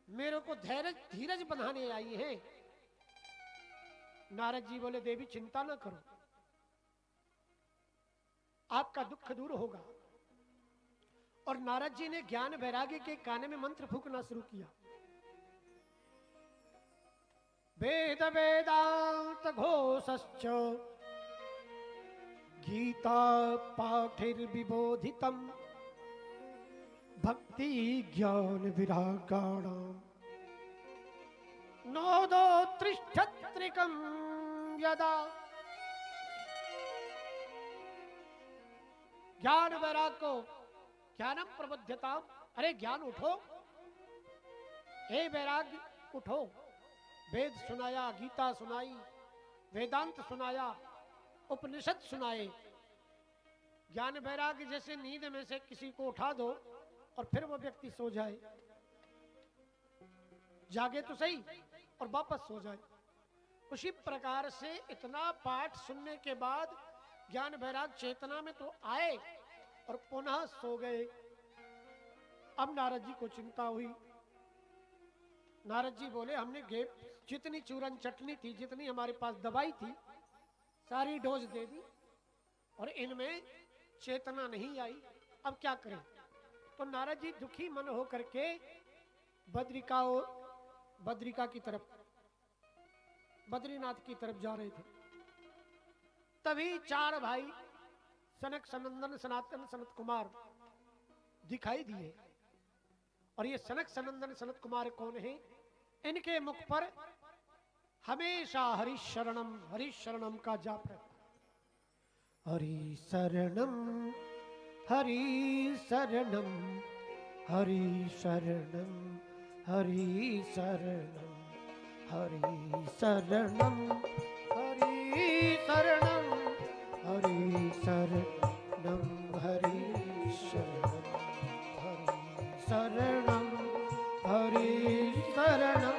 मेरे को धीरज बंधाने आई है। नारद जी बोले देवी चिंता ना करो, आपका दुख दूर होगा। और नारद जी ने ज्ञान वैराग्य के कान में मंत्र फूकना शुरू किया। वेद वेदांत घोषश्च गीता पाठिर्विबोधितम् भक्ति ज्ञान विरागाणाम नोदो त्रिष्ठत्रिकं यदा। ज्ञान वैराग को ज्ञानम प्रबुद्धता, अरे ज्ञान उठो, हे वैराग्य उठो। वेद सुनाया, गीता सुनाई, वेदांत सुनाया, उपनिषद सुनाए। ज्ञान वैराग्य जैसे नींद में से किसी को उठा दो और फिर वो व्यक्ति सो जाए, जागे तो सही और वापस सो जाए, उसी प्रकार से इतना पाठ सुनने के बाद ज्ञान वैराग चेतना में तो आए और पुनः सो गए। अब नारद जी को चिंता हुई। नारद जी बोले हमने जितनी चूरन चटनी थी, जितनी हमारे पास दवाई थी, सारी डोज दे दी और इनमें चेतना नहीं आई, अब क्या करें। तो नारद जी दुखी मन हो करके बद्रिका की तरफ, बद्रीनाथ की तरफ जा रहे थे। तभी चार भाई सनक सनंदन सनातन सनत कुमार दिखाई दिए। और ये सनक सनंदन सनत कुमार कौन है? इनके मुख पर हमेशा हरि शरणम का जाप रहता है। हरि शरणम हरि शरणम हरि शरणम हरि शरणम हरि शरणम हरि शरणम हरि शरणम हरि शरणम हरि शरणम हरि शरणम।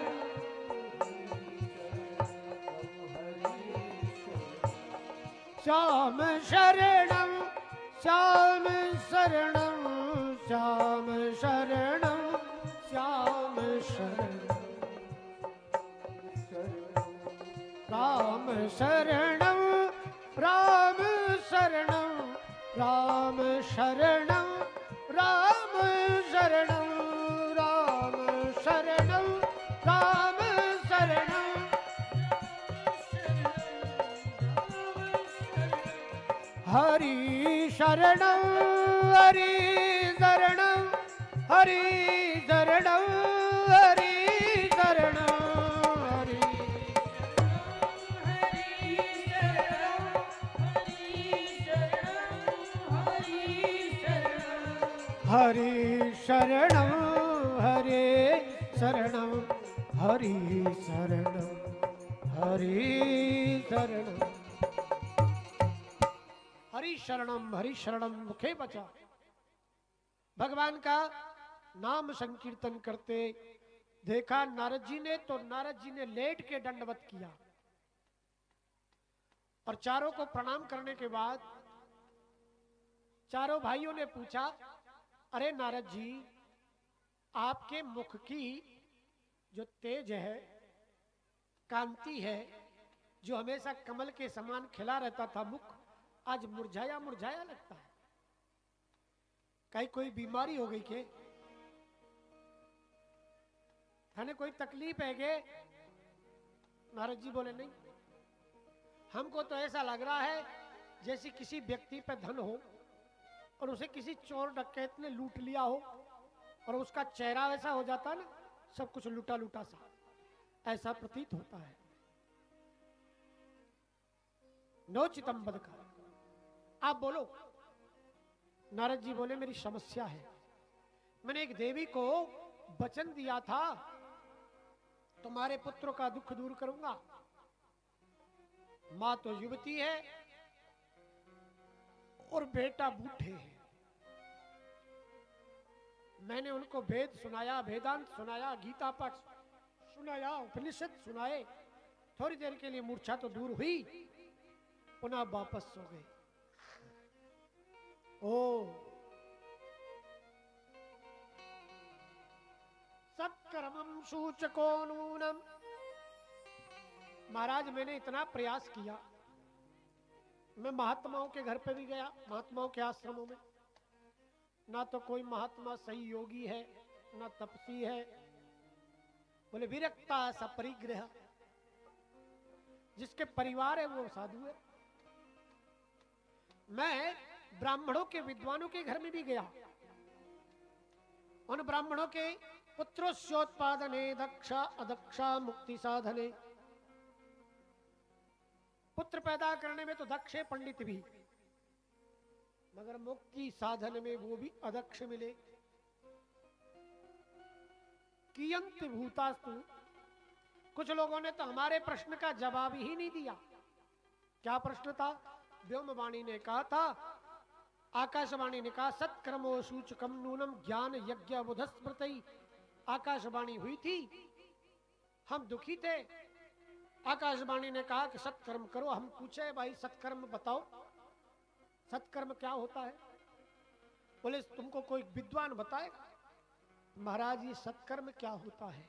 श्याम शरणम श्याम शरणम श्याम शरणम श्याम शरणम राम शरणम राम शरणम राम शरणम राम शरणम राम शरणम राम शरणम हरि शरणम हरि शरणम हरि शरणम हरि शरणम हरि शरणम हरे शरणम हरि शरणम हरि शरणम हरि शरणम मुखे बचा। भगवान का नाम संकीर्तन करते देखा नारद जी ने, तो नारद जी ने लेट के दंडवत किया और चारों को प्रणाम करने के बाद चारों भाइयों ने पूछा, अरे नारद जी, आपके मुख की जो तेज है, कांति है, जो हमेशा कमल के समान खिला रहता था मुख, आज मुरझाया मुरझाया लगता है। कहीं कोई बीमारी हो गई के? थाने कोई तकलीफ है के? नारद जी बोले नहीं, हमको तो ऐसा लग रहा है जैसे किसी व्यक्ति पे धन हो और उसे किसी चोर डकैत ने लूट लिया हो और उसका चेहरा वैसा हो जाता है ना, सब कुछ लूटा लूटा सा, ऐसा प्रतीत होता है। नोचितम बद का, आप बोलो। नारद जी बोले मेरी समस्या है, मैंने एक देवी को वचन दिया था तुम्हारे पुत्र का दुख दूर करूंगा। मां तो युवती है और बेटा बूढ़े हैं। मैंने उनको वेद सुनाया, वेदांत सुनाया, गीता पाठ सुनाया, उपनिषद सुनाए। थोड़ी देर के लिए मूर्छा तो दूर हुई, पुनः वापस सो गए। ओ सत्कर्मं सूचको नूनम। महाराज मैंने इतना प्रयास किया, मैं महात्माओं के घर पे भी गया, महात्माओं के आश्रमों में, ना तो कोई महात्मा सही योगी है, ना तपसी है। बोले विरक्ता सा परिग्रह, जिसके परिवार है वो साधु है। मैं ब्राह्मणों के विद्वानों के घर में भी गया, उन ब्राह्मणों के पुत्रोत्पादने दक्षा अदक्षा मुक्ति साधने, पुत्र पैदा करने में तो दक्ष है पंडित भी, मगर मुक्ति साधन में वो भी अदक्ष मिले। कियंत भूतास्तु, कुछ लोगों ने तो हमारे प्रश्न का जवाब ही नहीं दिया। क्या प्रश्न था? व्योमवाणी ने कहा था, आकाशवाणी ने कहा सत्कर्मो सूचकम नूनम ज्ञान यज्ञ बुध स्मृति। आकाशवाणी हुई थी, हम दुखी थे, आकाशवाणी ने कहा कि सत्कर्म करो। हम पूछे भाई सत्कर्म बताओ, सत्कर्म क्या होता है? बोले तुमको कोई विद्वान बताएगा। महाराज ये सत्कर्म क्या होता है?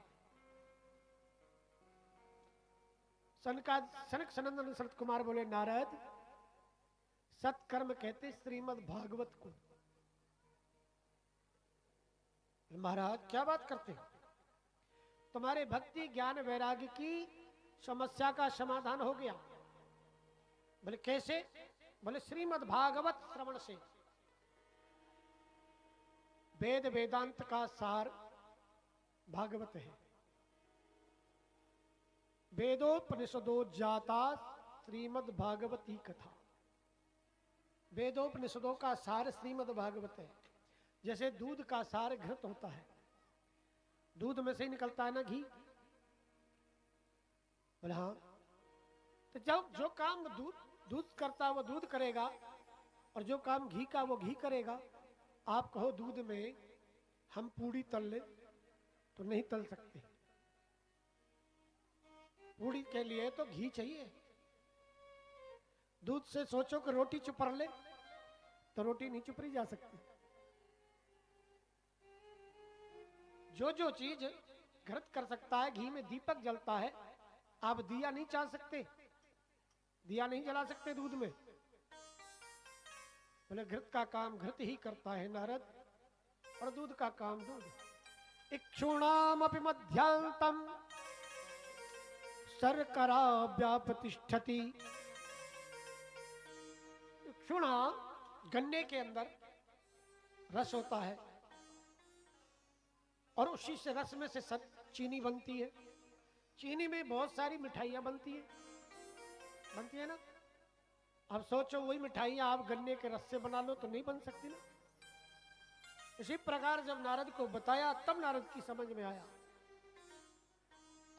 सनक सनंदन सनत कुमार बोले नारद, सत्कर्म कहते श्रीमद् भागवत को। महाराज क्या बात करते हो? तुम्हारे भक्ति ज्ञान वैराग्य की समस्या का समाधान हो गया। बोले कैसे? बोले श्रीमद् भागवत श्रवण से। वेद वेदांत का सार भागवत है। वेदोपनिषदो जाता श्रीमद् भागवती कथा। वेदोपनिषदों का सार श्रीमद् भागवत है। जैसे दूध का सार घृत होता है, दूध में से ही निकलता है ना घी। बोले हाँ, तो जब जो काम दूध करता है वो दूध करेगा, और जो काम घी का वो घी करेगा। आप कहो दूध में हम पूड़ी तल ले तो नहीं तल सकते, पूड़ी के लिए तो घी चाहिए। दूध से सोचो कि रोटी चुपर ले तो रोटी नहीं चुपरी जा सकती। जो जो चीज घृत कर सकता है, घी में दीपक जलता है, आप दिया नहीं चाह सकते, दिया नहीं जला सकते दूध में। बोले घृत का काम घृत ही करता है नारद, और दूध का काम दूध। इक्षुणामपि मध्यांतम शर्करा व्यापतिष्ठति। इक्षुणा गन्ने के अंदर रस होता है, और उसी से रस में से चीनी बनती है। चीनी में बहुत सारी मिठाइयां बनती है ना। अब सोचो वही मिठाइयां आप गन्ने के रस से बना लो तो नहीं बन सकती ना। इसी प्रकार जब नारद को बताया तब नारद की समझ में आया,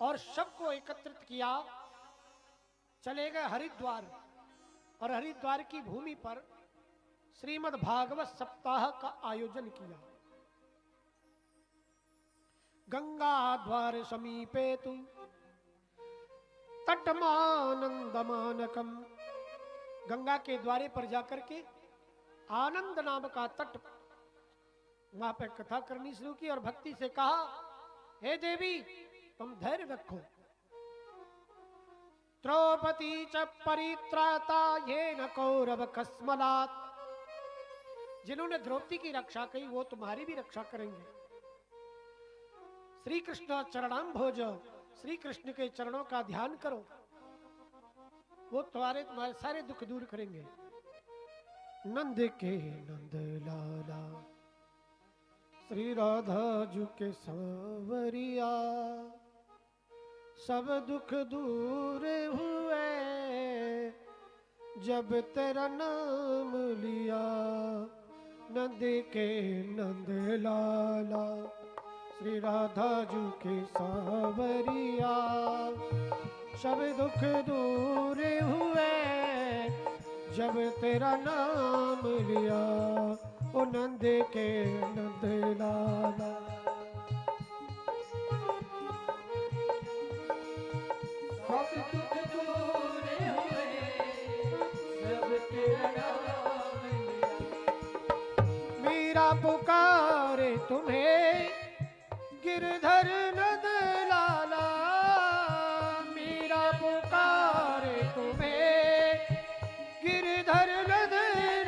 और सबको एकत्रित किया। चले गए हरिद्वार, और हरिद्वार की भूमि पर श्रीमद् भागवत सप्ताह का आयोजन किया। गंगा द्वार समीपे तु तटमानंदमानकम। गंगा के द्वारे पर जाकर के आनंद नाम का तट, वहां पर कथा करनी शुरू की, और भक्ति से कहा, हे देवी तुम धैर्य रखो। द्रौपदी च परित्राता येन कौरव कस्मलात्। जिन्होंने द्रौपदी की रक्षा की वो तुम्हारी भी रक्षा करेंगे। श्री कृष्ण चरणाम्भोज, श्री कृष्ण के चरणों का ध्यान करो, वो तुम्हारे सारे दुख दूर करेंगे। नंद के नंद लाला श्री राधा जू के सांवरिया, सब दुख दूर हुए जब तेरा नाम लिया। नंद के नंद लाला श्री राधा जू के सांवरिया, सब दुख दूर हुए जब तेरा नाम लिया। ओ नंद के नंद लाला। सब दुख दूर हुए जब तेरा नाम लिया। मेरा पुकारे तुम्हें गिरधर नंद लाला मीरा पुकारे तुम्हें, गिरधर नंद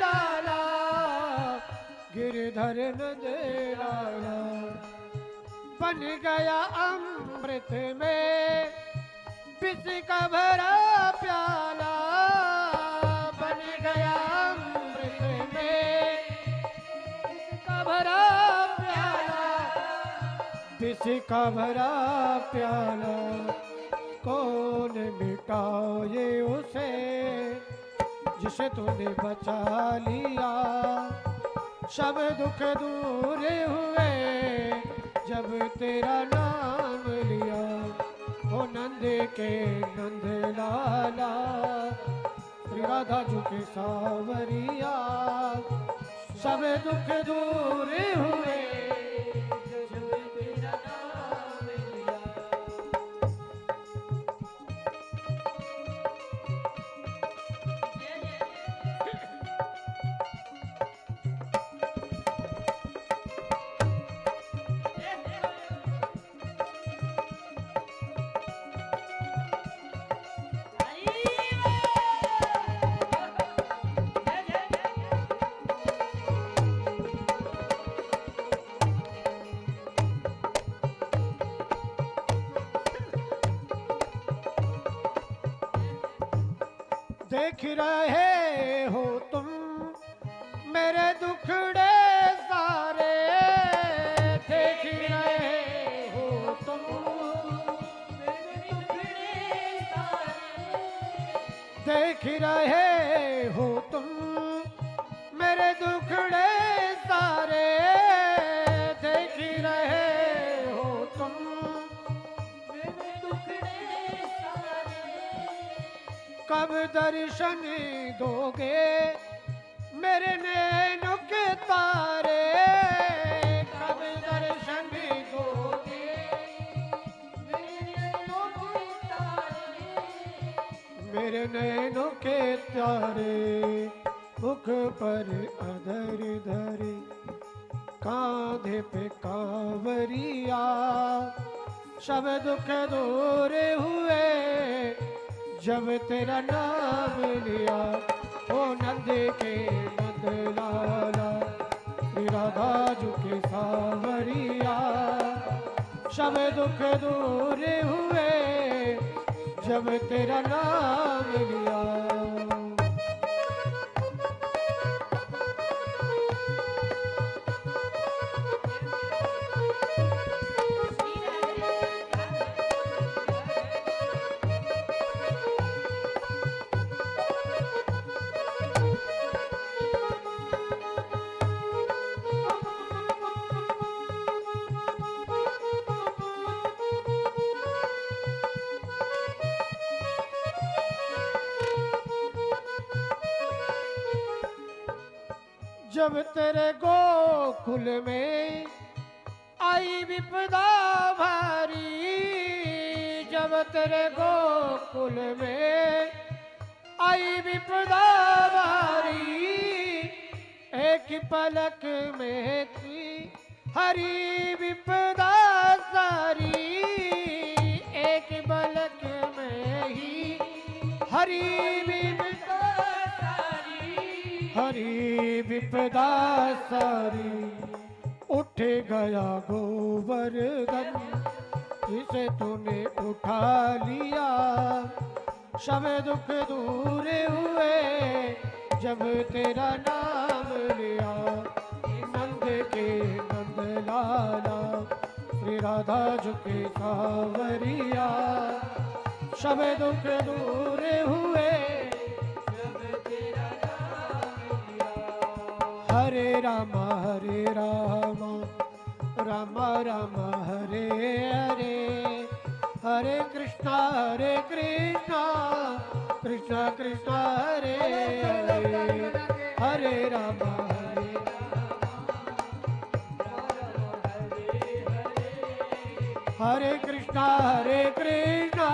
लाला, गिरधर नंद लाला। बन गया अमृत में विष का भरा प्याला, बन गया अमृत में विष का भरा प्याला, विष का भरा प्याला। कौन मिटाए उसे जिसे तूने बचा लिया, सब दुख दूर हुए जब तेरा नाम लिया। ओ नंद के नंद लाला, श्री राधा झुके सावरिया, सब दुख दूर हुए जब तेरा नाम लिया। देख रहे हो तुम मेरे दुखड़े सारे, देख रहे हो तुम मेरे दुखड़े सारे, देख रहे हो तुम मेरे दुखड़े सारे, देख रहे हो तुम मेरे दुखड़े सारे। कब दर्शन दोगे मेरे नैनों के तारे, कब दर्शन दोगे मेरे नैनों के तारे, मेरे नैनों के तारे। मुख पर अधर धरे कांधे पे कांवरिया, सब दुख दूर हुए जब तेरा नाम लिया। ओ नंद के नंद लाला, श्री राधा झुके सावरिया, सब दुख दूर हुए जब तेरा नाम लिया। जब तेरे गोकुल में आई विपदा भारी, जब तेरे गोकुल में आई विपदा भारी, एक पलक में थी हरी विपदा सारी, एक पलक में ही हरी विपदा सारी, हरी विपदा सारी। उठ गया गोवर्धन जिसे तूने उठा लिया, सब दुख दूर हुए जब तेरा नाम लिया। नंद के नंद लाला, श्री राधा झुके सावरिया, सब दुख दूर हुए जब तेरा नाम लिया। हरे रामा रामा रामा हरे हरे, हरे कृष्णा कृष्णा कृष्णा हरे हरे, हरे रामा हरे कृष्णा कृष्णा